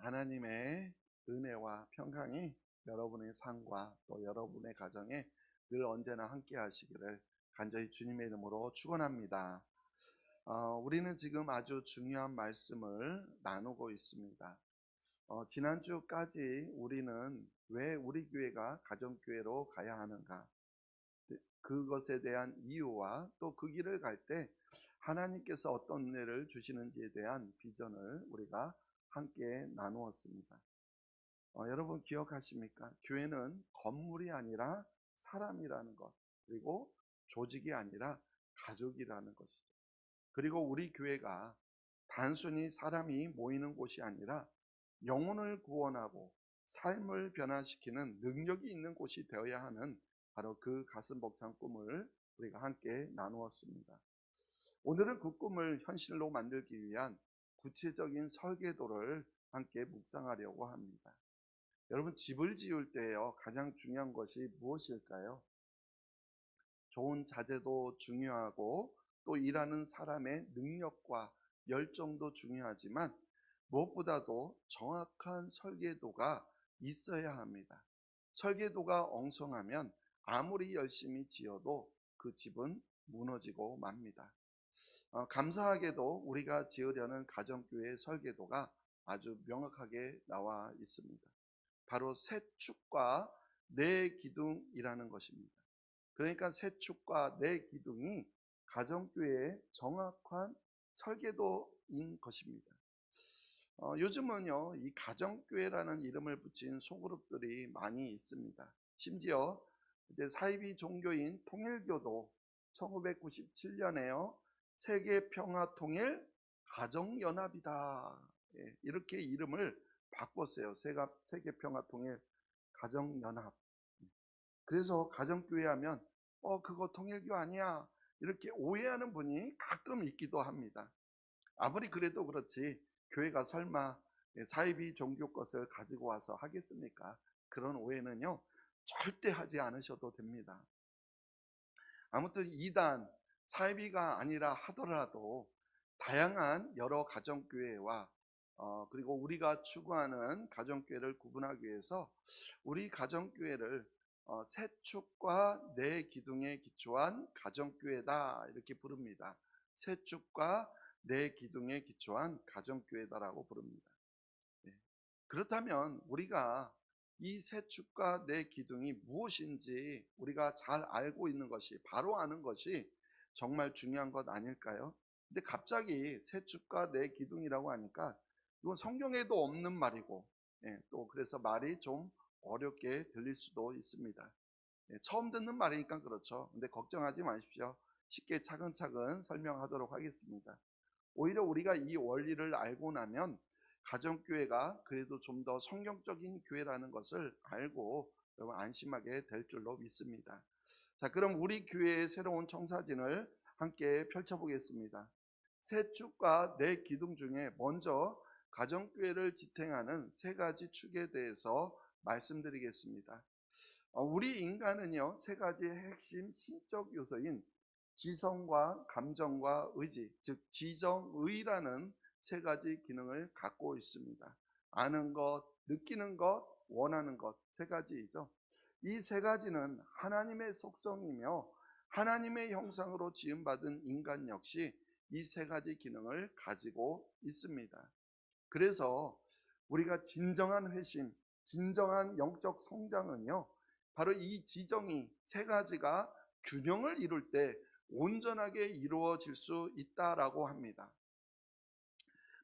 하나님의 은혜와 평강이 여러분의 삶과 또 여러분의 가정에 늘 언제나 함께 하시기를 간절히 주님의 이름으로 축원합니다. 우리는 지금 아주 중요한 말씀을 나누고 있습니다. 지난주까지 우리는 왜 우리 교회가 가정교회로 가야 하는가, 그것에 대한 이유와 또 그 길을 갈 때 하나님께서 어떤 은혜를 주시는지에 대한 비전을 우리가 함께 나누었습니다. 여러분 기억하십니까? 교회는 건물이 아니라 사람이라는 것, 그리고 조직이 아니라 가족이라는 것이죠. 그리고 우리 교회가 단순히 사람이 모이는 곳이 아니라 영혼을 구원하고 삶을 변화시키는 능력이 있는 곳이 되어야 하는 바로 그 가슴 벅찬 꿈을 우리가 함께 나누었습니다. 오늘은 그 꿈을 현실로 만들기 위한 구체적인 설계도를 함께 묵상하려고 합니다. 여러분, 집을 지을 때요, 가장 중요한 것이 무엇일까요? 좋은 자재도 중요하고 또 일하는 사람의 능력과 열정도 중요하지만 무엇보다도 정확한 설계도가 있어야 합니다. 설계도가 엉성하면 아무리 열심히 지어도 그 집은 무너지고 맙니다. 감사하게도 우리가 지으려는 가정교회의 설계도가 아주 명확하게 나와 있습니다. 바로 세 축과 네 기둥이라는 것입니다. 그러니까 세 축과 네 기둥이 가정교회의 정확한 설계도인 것입니다. 요즘은요, 이 가정교회라는 이름을 붙인 소그룹들이 많이 있습니다. 심지어 이제 사이비 종교인 통일교도 1997년에요, 세계평화통일 가정연합이다, 이렇게 이름을 바꿨어요. 세계평화통일 가정연합. 그래서 가정교회 하면 그거 통일교 아니야, 이렇게 오해하는 분이 가끔 있기도 합니다. 아무리 그래도 그렇지 교회가 설마 사이비 종교 것을 가지고 와서 하겠습니까? 그런 오해는요, 절대 하지 않으셔도 됩니다. 아무튼 이단 사이비가 아니라 하더라도 다양한 여러 가정교회와 그리고 우리가 추구하는 가정교회를 구분하기 위해서 우리 가정교회를 세 축과 네 기둥에 기초한 가정교회다, 이렇게 부릅니다. 세 축과 네 기둥에 기초한 가정교회다라고 부릅니다. 그렇다면 우리가 이 세 축과 네 기둥이 무엇인지 우리가 잘 알고 있는 것이, 바로 아는 것이 정말 중요한 것 아닐까요? 근데 갑자기 세 축과 네 기둥이라고 하니까 이건 성경에도 없는 말이고, 또 그래서 말이 좀 어렵게 들릴 수도 있습니다. 처음 듣는 말이니까 그렇죠. 근데 걱정하지 마십시오. 쉽게 차근차근 설명하도록 하겠습니다. 오히려 우리가 이 원리를 알고 나면 가정교회가 그래도 좀 더 성경적인 교회라는 것을 알고 여러분 안심하게 될 줄로 믿습니다. 자, 그럼 우리 교회의 새로운 청사진을 함께 펼쳐보겠습니다. 세 축과 네 기둥 중에 먼저 가정교회를 지탱하는 세 가지 축에 대해서 말씀드리겠습니다. 우리 인간은요, 세 가지의 핵심 신적 요소인 지성과 감정과 의지, 즉 지정의라는 세 가지 기능을 갖고 있습니다. 아는 것, 느끼는 것, 원하는 것, 세 가지이죠. 이 세 가지는 하나님의 속성이며 하나님의 형상으로 지음받은 인간 역시 이 세 가지 기능을 가지고 있습니다. 그래서 우리가 진정한 회심, 진정한 영적 성장은요, 바로 이 지정이 세 가지가 균형을 이룰 때 온전하게 이루어질 수 있다라고 합니다.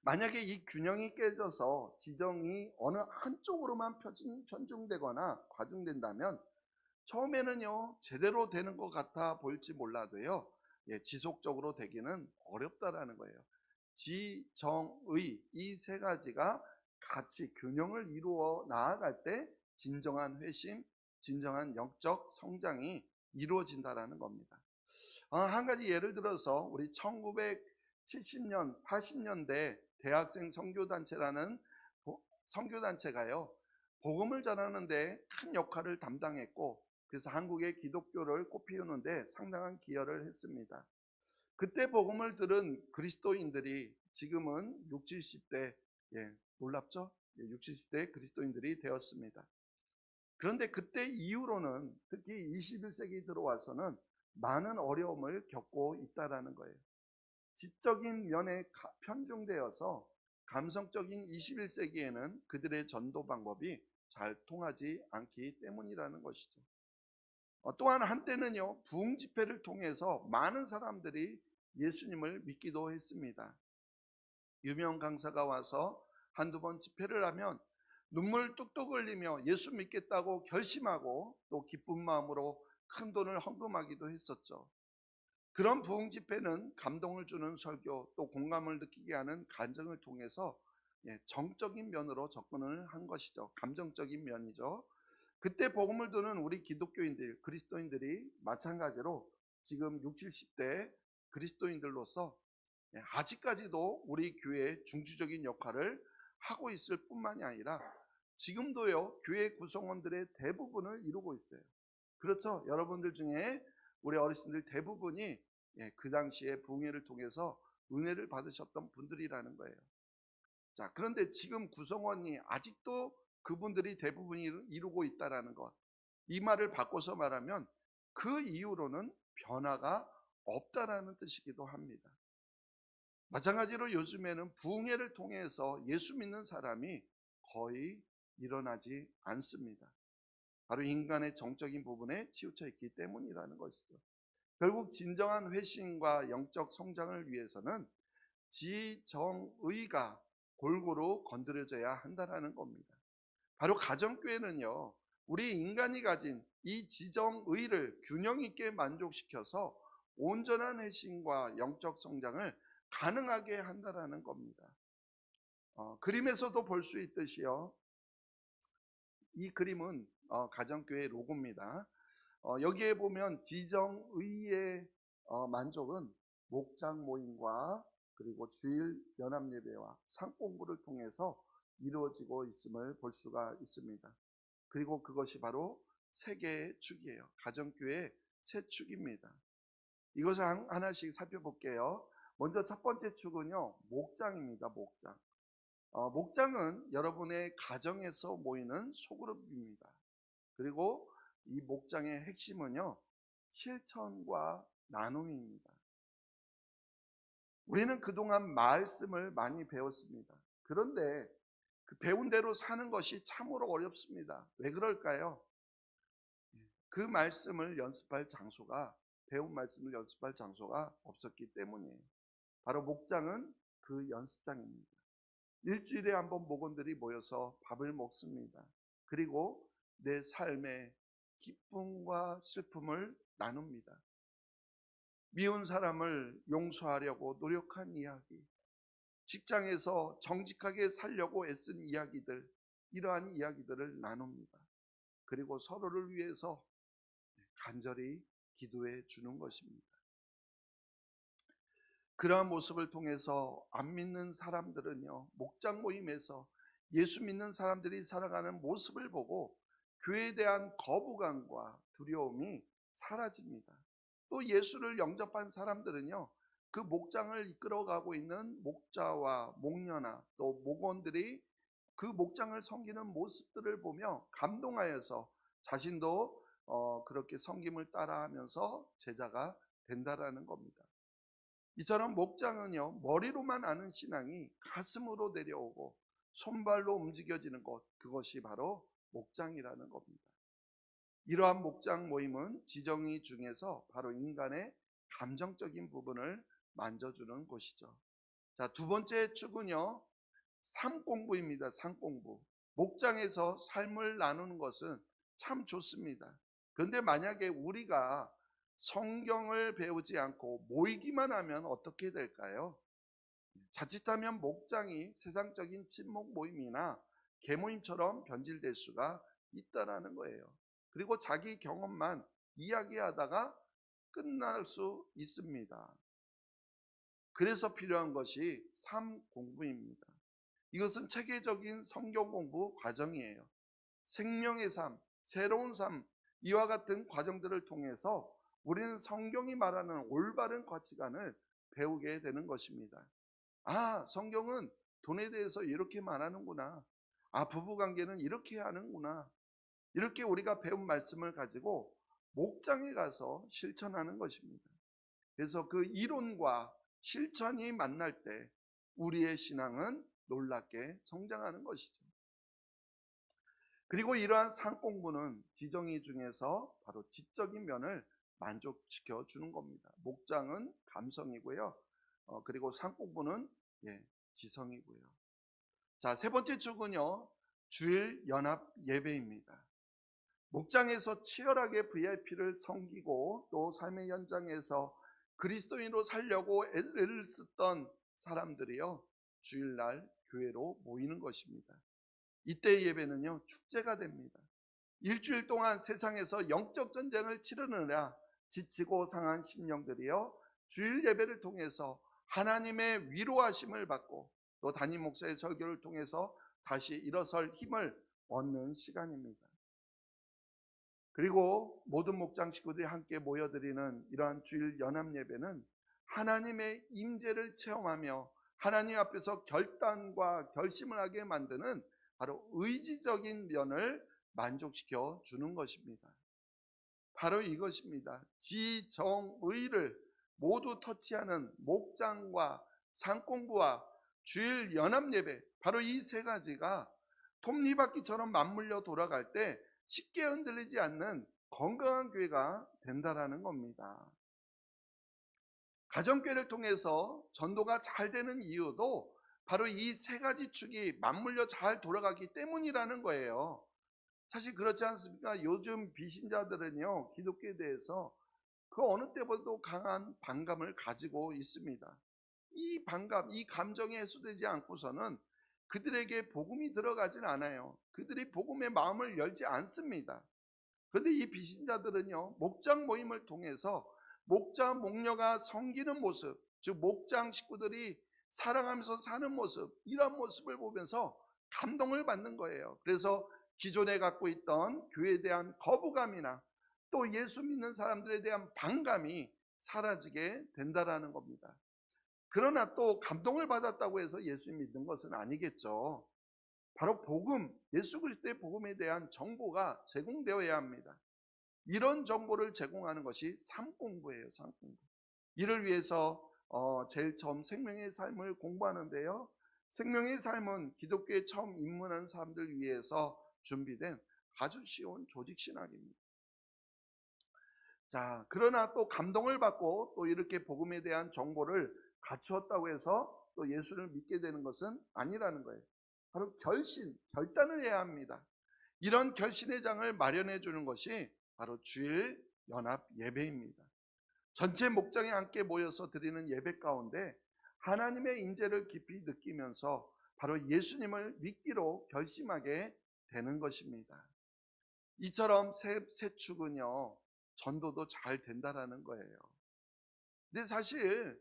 만약에 이 균형이 깨져서 지정이 어느 한쪽으로만 편중되거나 과중된다면 처음에는요, 제대로 되는 것 같아 보일지 몰라도요, 지속적으로 되기는 어렵다라는 거예요. 지정의, 이 세 가지가 같이 균형을 이루어 나아갈 때 진정한 회심, 진정한 영적 성장이 이루어진다라는 겁니다. 한 가지 예를 들어서 우리 1970년, 80년대 대학생 선교단체라는 선교단체가요, 복음을 전하는데 큰 역할을 담당했고, 그래서 한국의 기독교를 꽃피우는데 상당한 기여를 했습니다. 그때 복음을 들은 그리스도인들이 지금은 60, 70대 놀랍죠? 60, 70대 그리스도인들이 되었습니다. 그런데 그때 이후로는 특히 21세기 들어와서는 많은 어려움을 겪고 있다라는 거예요. 지적인 면에 편중되어서 감성적인 21세기에는 그들의 전도 방법이 잘 통하지 않기 때문이라는 것이죠. 또한 한때는요, 부흥 집회를 통해서 많은 사람들이 예수님을 믿기도 했습니다. 유명 강사가 와서 한두 번 집회를 하면 눈물 뚝뚝 흘리며 예수 믿겠다고 결심하고 또 기쁜 마음으로 큰 돈을 헌금하기도 했었죠. 그런 부흥 집회는 감동을 주는 설교 또 공감을 느끼게 하는 간증을 통해서 정적인 면으로 접근을 한 것이죠. 감정적인 면이죠. 그때 복음을 듣는 우리 기독교인들, 그리스도인들이 마찬가지로 지금 60, 70대 그리스도인들로서 아직까지도 우리 교회의 중추적인 역할을 하고 있을 뿐만이 아니라 지금도요, 교회 구성원들의 대부분을 이루고 있어요. 그렇죠? 여러분들 중에 우리 어르신들 대부분이 그 당시에 부흥회를 통해서 은혜를 받으셨던 분들이라는 거예요. 자, 그런데 지금 구성원이 아직도 그분들이 대부분이 이루고 있다라는 것, 이 말을 바꿔서 말하면 그 이후로는 변화가 없다라는 뜻이기도 합니다. 마찬가지로 요즘에는 부흥회를 통해서 예수 믿는 사람이 거의 일어나지 않습니다. 바로 인간의 정적인 부분에 치우쳐 있기 때문이라는 것이죠. 결국 진정한 회심과 영적 성장을 위해서는 지정의가 골고루 건드려져야 한다는 겁니다. 바로 가정교회는요, 우리 인간이 가진 이 지정의를 균형 있게 만족시켜서 온전한 회심과 영적 성장을 가능하게 한다는 겁니다. 그림에서도 볼 수 있듯이요, 이 그림은 가정교회 로고입니다. 여기에 보면 지정의의 만족은 목장 모임과 그리고 주일 연합 예배와 상공부를 통해서 이루어지고 있음을 볼 수가 있습니다. 그리고 그것이 바로 세 개의 축이에요. 가정교회의 세 축입니다. 이것을 하나씩 살펴볼게요. 먼저 첫 번째 축은요, 목장입니다. 목장. 목장은 여러분의 가정에서 모이는 소그룹입니다. 그리고 이 목장의 핵심은요, 실천과 나눔입니다. 우리는 그동안 말씀을 많이 배웠습니다. 그런데 그 배운 대로 사는 것이 참으로 어렵습니다. 왜 그럴까요? 그 말씀을 연습할 장소가, 배운 말씀을 연습할 장소가 없었기 때문이에요. 바로 목장은 그 연습장입니다. 일주일에 한 번 목원들이 모여서 밥을 먹습니다. 그리고 내 삶의 기쁨과 슬픔을 나눕니다. 미운 사람을 용서하려고 노력한 이야기, 직장에서 정직하게 살려고 애쓴 이야기들, 이러한 이야기들을 나눕니다. 그리고 서로를 위해서 간절히 기도해 주는 것입니다. 그러한 모습을 통해서 안 믿는 사람들은요, 목장 모임에서 예수 믿는 사람들이 살아가는 모습을 보고 교회에 대한 거부감과 두려움이 사라집니다. 또 예수를 영접한 사람들은요, 그 목장을 이끌어가고 있는 목자와 목녀나 또 목원들이 그 목장을 섬기는 모습들을 보며 감동하여서 자신도 그렇게 섬김을 따라하면서 제자가 된다라는 겁니다. 이처럼 목장은요, 머리로만 아는 신앙이 가슴으로 내려오고 손발로 움직여지는 것, 그것이 바로 목장이라는 겁니다. 이러한 목장 모임은 지정의 중에서 바로 인간의 감정적인 부분을 만져주는 곳이죠. 자, 두 번째 축은요, 삶 공부입니다. 삶 공부. 목장에서 삶을 나누는 것은 참 좋습니다. 그런데 만약에 우리가 성경을 배우지 않고 모이기만 하면 어떻게 될까요? 자칫하면 목장이 세상적인 친목 모임이나 계모임처럼 변질될 수가 있다라는 거예요. 그리고 자기 경험만 이야기하다가 끝날 수 있습니다. 그래서 필요한 것이 삶 공부입니다. 이것은 체계적인 성경 공부 과정이에요. 생명의 삶, 새로운 삶, 이와 같은 과정들을 통해서 우리는 성경이 말하는 올바른 가치관을 배우게 되는 것입니다. 성경은 돈에 대해서 이렇게 말하는구나. 아, 부부관계는 이렇게 하는구나. 이렇게 우리가 배운 말씀을 가지고 목장에 가서 실천하는 것입니다. 그래서 그 이론과 실천이 만날 때 우리의 신앙은 놀랍게 성장하는 것이죠. 그리고 이러한 상공부는 지정의 중에서 바로 지적인 면을 만족시켜 주는 겁니다. 목장은 감성이고요. 그리고 상공부는 지성이고요. 자, 세 번째 축은요, 주일 연합 예배입니다. 목장에서 치열하게 VIP를 섬기고 또 삶의 현장에서 그리스도인으로 살려고 애를 쓰던 사람들이요, 주일날 교회로 모이는 것입니다. 이때의 예배는요, 축제가 됩니다. 일주일 동안 세상에서 영적 전쟁을 치르느라 지치고 상한 심령들이요, 주일 예배를 통해서 하나님의 위로하심을 받고 또 담임 목사의 설교를 통해서 다시 일어설 힘을 얻는 시간입니다. 그리고 모든 목장 식구들이 함께 모여드리는 이러한 주일 연합 예배는 하나님의 임재를 체험하며 하나님 앞에서 결단과 결심을 하게 만드는 바로 의지적인 면을 만족시켜 주는 것입니다. 바로 이것입니다. 지정의를 모두 터치하는 목장과 상공부와 주일 연합 예배, 바로 이 세 가지가 톱니바퀴처럼 맞물려 돌아갈 때 쉽게 흔들리지 않는 건강한 교회가 된다라는 겁니다. 가정교회를 통해서 전도가 잘 되는 이유도 바로 이 세 가지 축이 맞물려 잘 돌아가기 때문이라는 거예요. 사실 그렇지 않습니까? 요즘 비신자들은요, 기독교에 대해서 그 어느 때보다도 강한 반감을 가지고 있습니다. 이 반감, 이 감정이 해소되지 않고서는 그들에게 복음이 들어가진 않아요. 그들이 복음의 마음을 열지 않습니다. 그런데 이 비신자들은요, 목장 모임을 통해서 목자 목녀가 섬기는 모습, 즉 목장 식구들이 사랑하면서 사는 모습, 이런 모습을 보면서 감동을 받는 거예요. 그래서 기존에 갖고 있던 교회에 대한 거부감이나 또 예수 믿는 사람들에 대한 반감이 사라지게 된다라는 겁니다. 그러나 또 감동을 받았다고 해서 예수 믿는 것은 아니겠죠. 바로 복음, 예수 그리스도의 복음에 대한 정보가 제공되어야 합니다. 이런 정보를 제공하는 것이 삶공부예요. 삶공부. 이를 위해서 제일 처음 생명의 삶을 공부하는데요, 생명의 삶은 기독교에 처음 입문하는 사람들 위해서 준비된 아주 쉬운 조직신학입니다. 자, 그러나 또 감동을 받고 또 이렇게 복음에 대한 정보를 갖추었다고 해서 또 예수를 믿게 되는 것은 아니라는 거예요. 바로 결단을 해야 합니다. 이런 결신의 장을 마련해 주는 것이 바로 주일 연합 예배입니다. 전체 목장에 함께 모여서 드리는 예배 가운데 하나님의 임재를 깊이 느끼면서 바로 예수님을 믿기로 결심하게 되는 것입니다. 이처럼 세 축은요, 전도도 잘 된다라는 거예요. 근데 사실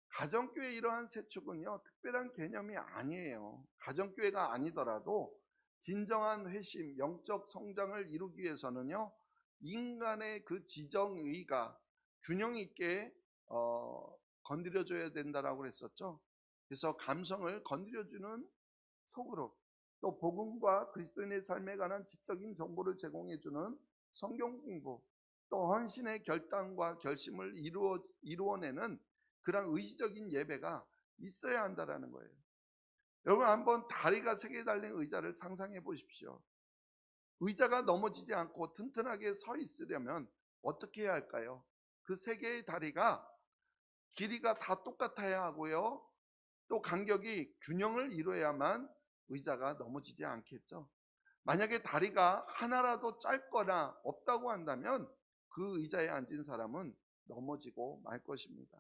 가정교회 이러한 세 축은요, 특별한 개념이 아니에요. 가정교회가 아니더라도 진정한 회심, 영적 성장을 이루기 위해서는요, 인간의 그 지정의가 균형 있게 건드려줘야 된다라고 그랬었죠. 그래서 감성을 건드려주는 속으로, 또 복음과 그리스도인의 삶에 관한 지적인 정보를 제공해주는 성경 공부, 또 헌신의 결단과 결심을 이루어내는 그런 의지적인 예배가 있어야 한다라는 거예요. 여러분, 한번 다리가 3개 달린 의자를 상상해 보십시오. 의자가 넘어지지 않고 튼튼하게 서 있으려면 어떻게 해야 할까요? 그 3개의 다리가 길이가 다 똑같아야 하고요, 또 간격이 균형을 이루어야만 의자가 넘어지지 않겠죠. 만약에 다리가 하나라도 짧거나 없다고 한다면 그 의자에 앉은 사람은 넘어지고 말 것입니다.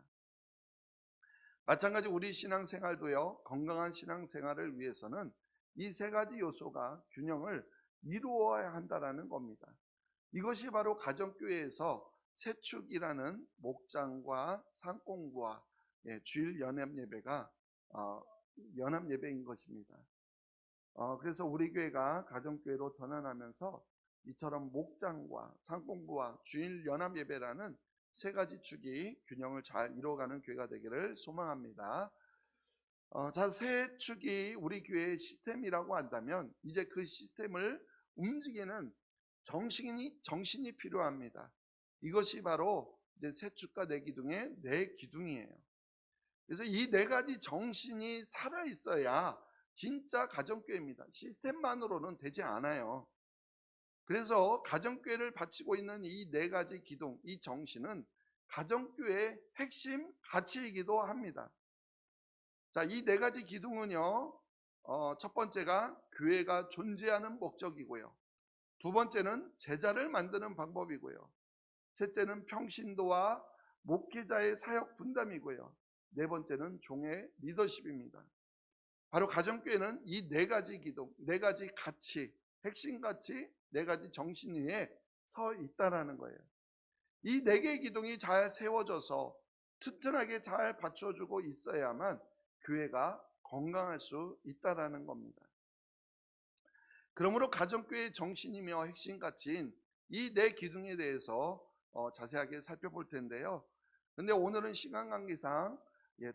마찬가지 우리 신앙생활도요, 건강한 신앙생활을 위해서는 이 3가지 요소가 균형을 이루어야 한다는 겁니다. 이것이 바로 가정교회에서 세축이라는 목장과 상공부와 주일 연합예배가 연합예배인 것입니다. 그래서 우리 교회가 가정교회로 전환하면서 이처럼 목장과 상공부와 주일 연합예배라는 3가지 축이 균형을 잘 이루어가는 교회가 되기를 소망합니다. 자, 세 축이 우리 교회의 시스템이라고 한다면 이제 그 시스템을 움직이는 정신이 필요합니다. 이것이 바로 이제 세 축과 네 기둥의 네 기둥이에요. 그래서 이 네 가지 정신이 살아 있어야 진짜 가정교회입니다. 시스템만으로는 되지 않아요. 그래서 가정교회를 바치고 있는 이 네 가지 기둥, 이 정신은 가정교회의 핵심 가치이기도 합니다. 자, 이 네 가지 기둥은요, 첫 번째가 교회가 존재하는 목적이고요. 두 번째는 제자를 만드는 방법이고요. 셋째는 평신도와 목회자의 사역 분담이고요. 네 번째는 종의 리더십입니다. 바로 가정교회는 이 네 가지 기둥, 네 가지 가치, 핵심 가치, 네 가지 정신 위에 서 있다라는 거예요. 이 네 개의 기둥이 잘 세워져서 튼튼하게 잘 받쳐주고 있어야만 교회가 건강할 수 있다라는 겁니다. 그러므로 가정교회의 정신이며 핵심 가치인 이 네 기둥에 대해서 자세하게 살펴볼 텐데요. 근데 오늘은 시간 관계상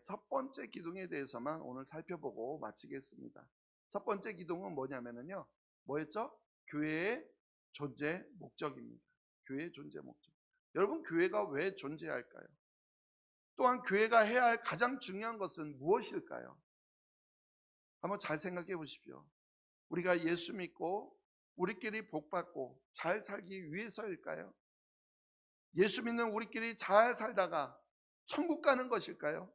첫 번째 기둥에 대해서만 오늘 살펴보고 마치겠습니다. 첫 번째 기둥은 뭐냐면요. 뭐였죠? 교회의 존재 목적입니다. 교회의 존재 목적. 여러분, 교회가 왜 존재할까요? 또한 교회가 해야 할 가장 중요한 것은 무엇일까요? 한번 잘 생각해 보십시오. 우리가 예수 믿고 우리끼리 복받고 잘 살기 위해서일까요? 예수 믿는 우리끼리 잘 살다가 천국 가는 것일까요?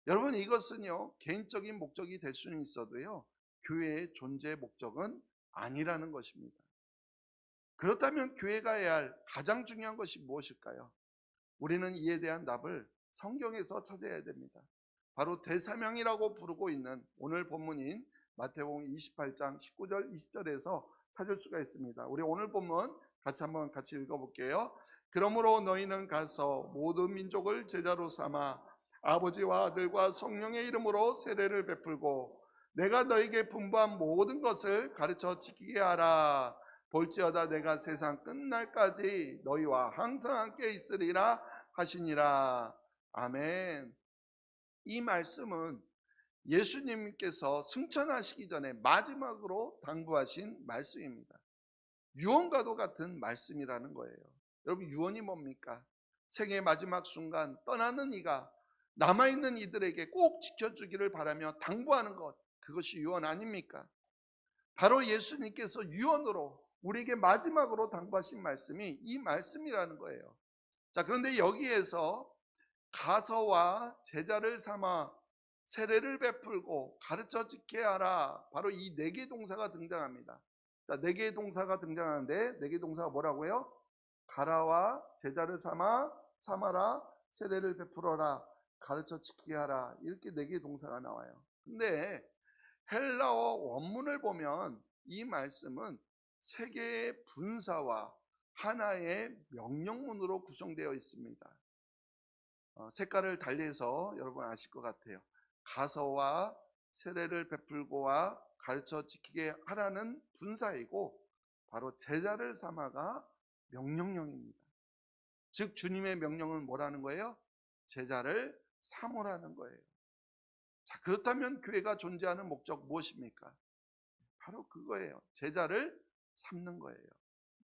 여러분, 이것은요, 개인적인 목적이 될 수는 있어도요, 교회의 존재 목적은 아니라는 것입니다. 그렇다면 교회가 해야 할 가장 중요한 것이 무엇일까요? 우리는 이에 대한 답을 성경에서 찾아야 됩니다. 바로 대사명이라고 부르고 있는 오늘 본문인 마태복음 28장 19절 20절에서 찾을 수가 있습니다. 우리 오늘 본문 같이 읽어볼게요. 그러므로 너희는 가서 모든 민족을 제자로 삼아 아버지와 아들과 성령의 이름으로 세례를 베풀고 내가 너에게 분부한 모든 것을 가르쳐 지키게 하라. 볼지어다 내가 세상 끝날까지 너희와 항상 함께 있으리라 하시니라. 아멘. 이 말씀은 예수님께서 승천하시기 전에 마지막으로 당부하신 말씀입니다. 유언과도 같은 말씀이라는 거예요. 여러분, 유언이 뭡니까? 생의 마지막 순간 떠나는 이가 남아있는 이들에게 꼭 지켜주기를 바라며 당부하는 것, 그것이 유언 아닙니까? 바로 예수님께서 유언으로 우리에게 마지막으로 당부하신 말씀이 이 말씀이라는 거예요. 자, 그런데 여기에서 가서와 제자를 삼아 세례를 베풀고 가르쳐 지게 하라, 바로 이 네 개 동사가 등장합니다. 자, 네 개의 동사가 등장하는데 네 개 동사가 뭐라고요? 가라와 제자를 삼아라, 세례를 베풀어라, 가르쳐 지키게 하라, 이렇게 네 개의 동사가 나와요. 근데 헬라어 원문을 보면 이 말씀은 세 개의 분사와 하나의 명령문으로 구성되어 있습니다. 색깔을 달리해서 여러분 아실 것 같아요. 가서와 세례를 베풀고와 가르쳐 지키게 하라는 분사이고, 바로 제자를 삼아가 명령형입니다. 즉 주님의 명령은 뭐라는 거예요? 제자를 삼으라는 거예요. 자, 그렇다면 교회가 존재하는 목적 무엇입니까? 바로 그거예요. 제자를 삼는 거예요.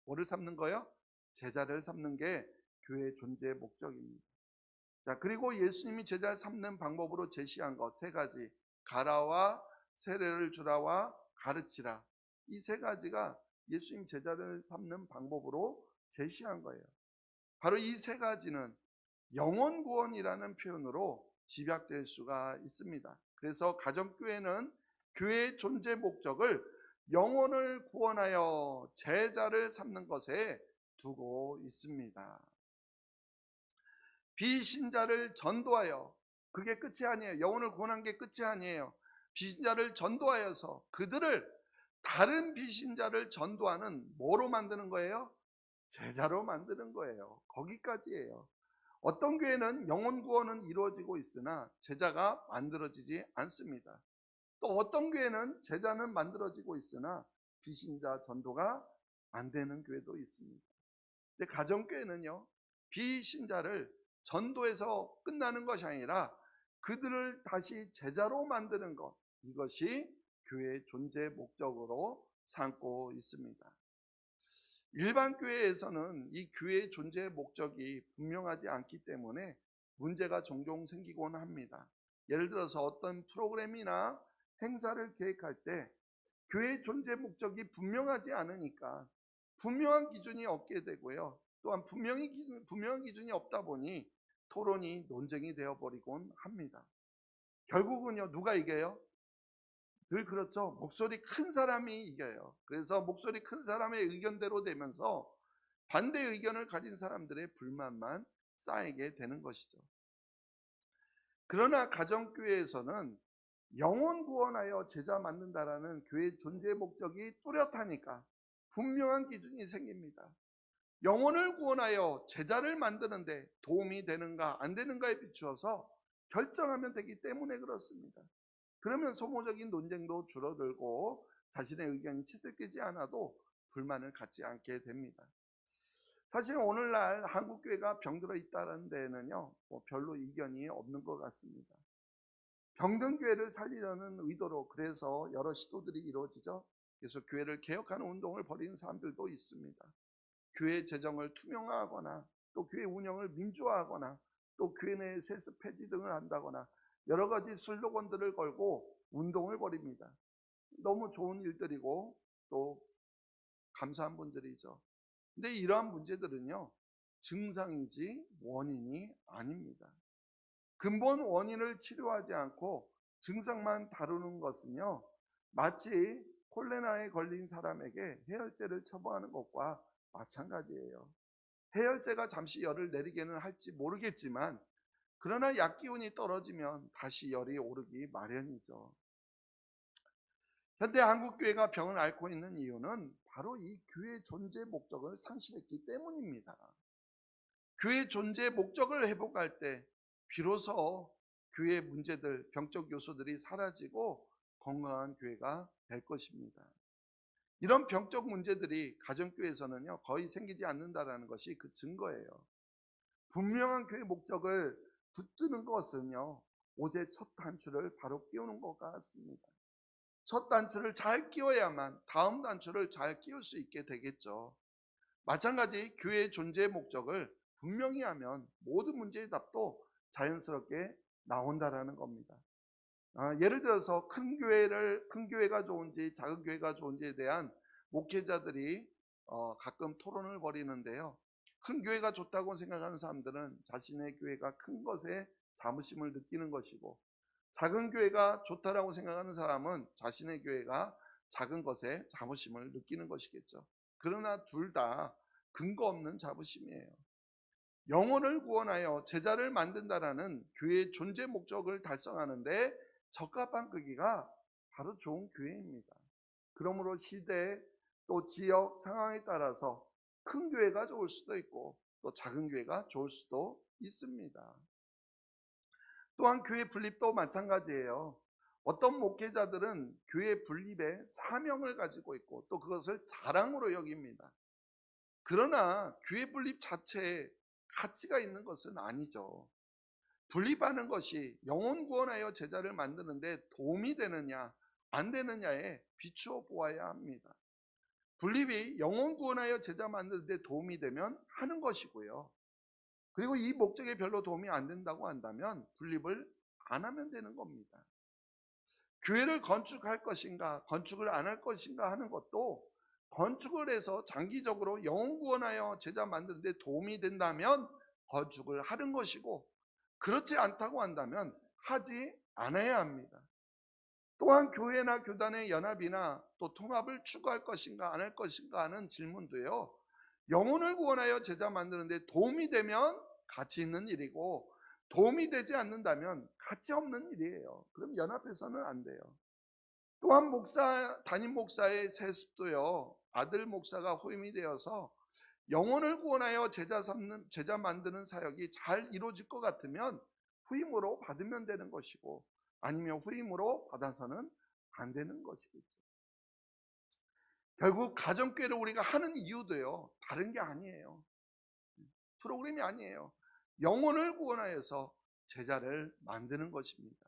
뭐를 삼는 거예요? 제자를 삼는 게 교회의 존재의 목적입니다. 자, 그리고 예수님이 제자를 삼는 방법으로 제시한 것 세 가지, 가라와 세례를 주라와 가르치라, 이 세 가지가 예수님 제자를 삼는 방법으로 제시한 거예요. 바로 이 세 가지는 영혼 구원이라는 표현으로 집약될 수가 있습니다. 그래서 가정교회는 교회의 존재 목적을 영혼을 구원하여 제자를 삼는 것에 두고 있습니다. 비신자를 전도하여, 그게 끝이 아니에요. 영혼을 구원한 게 끝이 아니에요. 비신자를 전도하여서 그들을, 다른 비신자를 전도하는 뭐로 만드는 거예요? 제자로 만드는 거예요. 거기까지예요. 어떤 교회는 영혼 구원은 이루어지고 있으나 제자가 만들어지지 않습니다. 또 어떤 교회는 제자는 만들어지고 있으나 비신자 전도가 안 되는 교회도 있습니다. 근데 가정교회는요, 비신자를 전도해서 끝나는 것이 아니라 그들을 다시 제자로 만드는 것, 이것이 교회의 존재 목적으로 삼고 있습니다. 일반 교회에서는 이 교회의 존재 목적이 분명하지 않기 때문에 문제가 종종 생기곤 합니다. 예를 들어서 어떤 프로그램이나 행사를 계획할 때 교회의 존재 목적이 분명하지 않으니까 분명한 기준이 없게 되고요. 또한 분명한 기준이 없다 보니 토론이 논쟁이 되어버리곤 합니다. 결국은요, 누가 이겨요? 늘 그렇죠. 목소리 큰 사람이 이겨요. 그래서 목소리 큰 사람의 의견대로 되면서 반대 의견을 가진 사람들의 불만만 쌓이게 되는 것이죠. 그러나 가정교회에서는 영혼 구원하여 제자 만든다라는 교회의 존재 목적이 뚜렷하니까 분명한 기준이 생깁니다. 영혼을 구원하여 제자를 만드는데 도움이 되는가 안 되는가에 비추어서 결정하면 되기 때문에 그렇습니다. 그러면 소모적인 논쟁도 줄어들고 자신의 의견이 채색되지 않아도 불만을 갖지 않게 됩니다. 사실 오늘날 한국교회가 병들어 있다는 데에는요, 별로 이견이 없는 것 같습니다. 병든교회를 살리려는 의도로 그래서 여러 시도들이 이루어지죠. 그래서 교회를 개혁하는 운동을 벌이는 사람들도 있습니다. 교회 재정을 투명화하거나 또 교회 운영을 민주화하거나 또 교회 내 세습 폐지 등을 한다거나 여러 가지 슬로건들을 걸고 운동을 벌입니다. 너무 좋은 일들이고 또 감사한 분들이죠. 근데 이러한 문제들은요, 증상이지 원인이 아닙니다. 근본 원인을 치료하지 않고 증상만 다루는 것은요, 마치 콜레라에 걸린 사람에게 해열제를 처방하는 것과 마찬가지예요. 해열제가 잠시 열을 내리게는 할지 모르겠지만 그러나 약 기운이 떨어지면 다시 열이 오르기 마련이죠. 현대 한국교회가 병을 앓고 있는 이유는 바로 이 교회의 존재 목적을 상실했기 때문입니다. 교회의 존재 목적을 회복할 때 비로소 교회의 문제들, 병적 요소들이 사라지고 건강한 교회가 될 것입니다. 이런 병적 문제들이 가정교회에서는요, 거의 생기지 않는다는 것이 그 증거예요. 분명한 교회 목적을 붙드는 것은요, 옷의 첫 단추를 바로 끼우는 것 같습니다. 첫 단추를 잘 끼워야만 다음 단추를 잘 끼울 수 있게 되겠죠. 마찬가지 교회의 존재 목적을 분명히 하면 모든 문제의 답도 자연스럽게 나온다라는 겁니다. 예를 들어서 큰 교회가 좋은지 작은 교회가 좋은지에 대한 목회자들이 가끔 토론을 벌이는데요. 큰 교회가 좋다고 생각하는 사람들은 자신의 교회가 큰 것에 자부심을 느끼는 것이고, 작은 교회가 좋다라고 생각하는 사람은 자신의 교회가 작은 것에 자부심을 느끼는 것이겠죠. 그러나 둘 다 근거 없는 자부심이에요. 영혼을 구원하여 제자를 만든다라는 교회의 존재 목적을 달성하는데 적합한 크기가 바로 좋은 교회입니다. 그러므로 시대 또 지역 상황에 따라서 큰 교회가 좋을 수도 있고 또 작은 교회가 좋을 수도 있습니다. 또한 교회 분립도 마찬가지예요. 어떤 목회자들은 교회 분립의 사명을 가지고 있고 또 그것을 자랑으로 여깁니다. 그러나 교회 분립 자체에 가치가 있는 것은 아니죠. 분립하는 것이 영혼 구원하여 제자를 만드는데 도움이 되느냐 안 되느냐에 비추어 보아야 합니다. 분립이 영혼 구원하여 제자 만드는데 도움이 되면 하는 것이고요. 그리고 이 목적에 별로 도움이 안 된다고 한다면 분립을 안 하면 되는 겁니다. 교회를 건축할 것인가 건축을 안 할 것인가 하는 것도 건축을 해서 장기적으로 영혼 구원하여 제자 만드는데 도움이 된다면 건축을 하는 것이고, 그렇지 않다고 한다면 하지 않아야 합니다. 또한 교회나 교단의 연합이나 또 통합을 추구할 것인가 안 할 것인가 하는 질문도요, 영혼을 구원하여 제자 만드는데 도움이 되면 가치 있는 일이고 도움이 되지 않는다면 가치 없는 일이에요. 그럼 연합해서는 안 돼요. 또한 담임 목사의 세습도요, 아들 목사가 후임이 되어서 영혼을 구원하여 제자 만드는 사역이 잘 이루어질 것 같으면 후임으로 받으면 되는 것이고 아니면 후임으로 받아서는 안 되는 것이겠죠. 결국 가정교회를 우리가 하는 이유도요, 다른 게 아니에요. 프로그램이 아니에요. 영혼을 구원하여서 제자를 만드는 것입니다.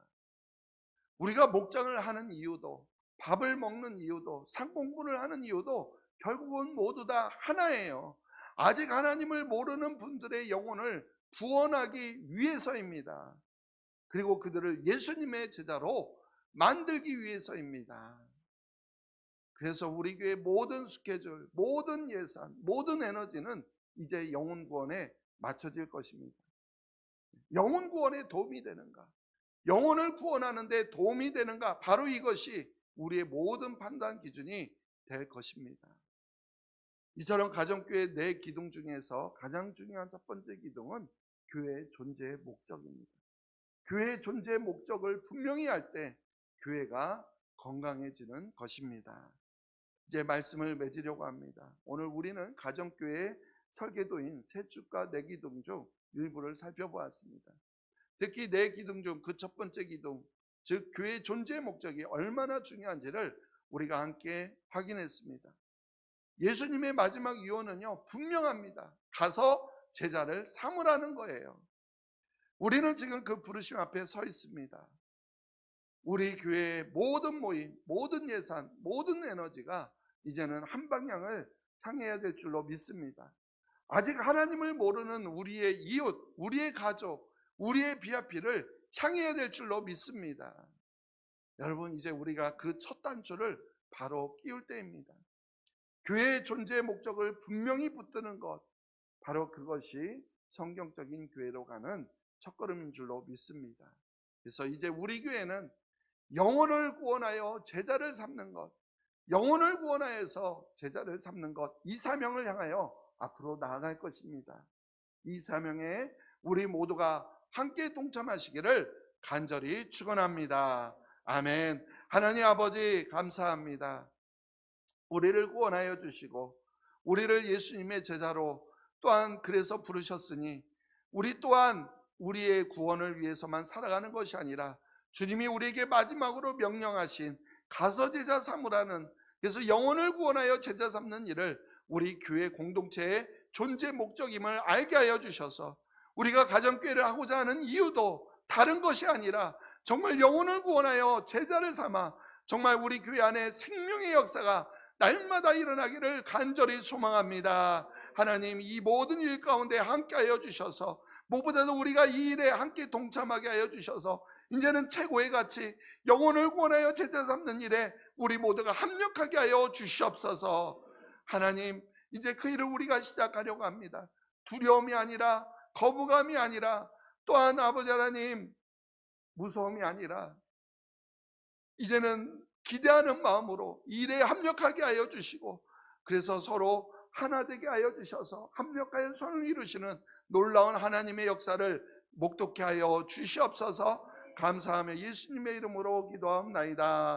우리가 목장을 하는 이유도, 밥을 먹는 이유도, 상공부를 하는 이유도 결국은 모두 다 하나예요. 아직 하나님을 모르는 분들의 영혼을 구원하기 위해서입니다. 그리고 그들을 예수님의 제자로 만들기 위해서입니다. 그래서 우리 교회 모든 스케줄, 모든 예산, 모든 에너지는 이제 영혼 구원에 맞춰질 것입니다. 영혼 구원에 도움이 되는가? 영혼을 구원하는 데 도움이 되는가? 바로 이것이 우리의 모든 판단 기준이 될 것입니다. 이처럼 가정교회 내 기둥 중에서 가장 중요한 첫 번째 기둥은 교회의 존재의 목적입니다. 교회의 존재의 목적을 분명히 할 때 교회가 건강해지는 것입니다. 이제 말씀을 맺으려고 합니다. 오늘 우리는 가정교회의 설계도인 세 축과 네 기둥 중 일부를 살펴보았습니다. 특히 네 기둥 중 그 첫 번째 기둥, 즉 교회의 존재의 목적이 얼마나 중요한지를 우리가 함께 확인했습니다. 예수님의 마지막 유언은요 분명합니다. 가서 제자를 삼으라는 거예요. 우리는 지금 그 부르심 앞에 서 있습니다. 우리 교회의 모든 모임, 모든 예산, 모든 에너지가 이제는 한 방향을 향해야 될 줄로 믿습니다. 아직 하나님을 모르는 우리의 이웃, 우리의 가족, 우리의 비아피를 향해야 될 줄로 믿습니다. 여러분, 이제 우리가 그 첫 단추를 바로 끼울 때입니다. 교회의 존재의 목적을 분명히 붙드는 것, 바로 그것이 성경적인 교회로 가는 첫걸음인 줄로 믿습니다. 그래서 이제 우리 교회는 영혼을 구원하여 제자를 삼는 것, 영혼을 구원하여서 제자를 삼는 것, 이 사명을 향하여 앞으로 나아갈 것입니다. 이 사명에 우리 모두가 함께 동참하시기를 간절히 축원합니다. 아멘. 하나님 아버지 감사합니다. 우리를 구원하여 주시고 우리를 예수님의 제자로 또한 그래서 부르셨으니 우리 또한 우리의 구원을 위해서만 살아가는 것이 아니라 주님이 우리에게 마지막으로 명령하신 가서 제자 삼으라는, 그래서 영혼을 구원하여 제자 삼는 일을 우리 교회 공동체의 존재 목적임을 알게 하여 주셔서 우리가 가정교회를 하고자 하는 이유도 다른 것이 아니라 정말 영혼을 구원하여 제자를 삼아 정말 우리 교회 안에 생명의 역사가 날마다 일어나기를 간절히 소망합니다. 하나님, 이 모든 일 가운데 함께 하여 주셔서 무엇보다도 우리가 이 일에 함께 동참하게 하여 주셔서 이제는 최고의 가치, 영혼을 구원하여 제자 삼는 일에 우리 모두가 합력하게 하여 주시옵소서. 하나님, 이제 그 일을 우리가 시작하려고 합니다. 두려움이 아니라, 거부감이 아니라, 또한 아버지 하나님 무서움이 아니라 이제는 기대하는 마음으로 일에 합력하게 하여 주시고, 그래서 서로 하나 되게 하여 주셔서 합력하여 선을 이루시는 놀라운 하나님의 역사를 목도케 하여 주시옵소서. 감사하며 예수님의 이름으로 기도하옵나이다.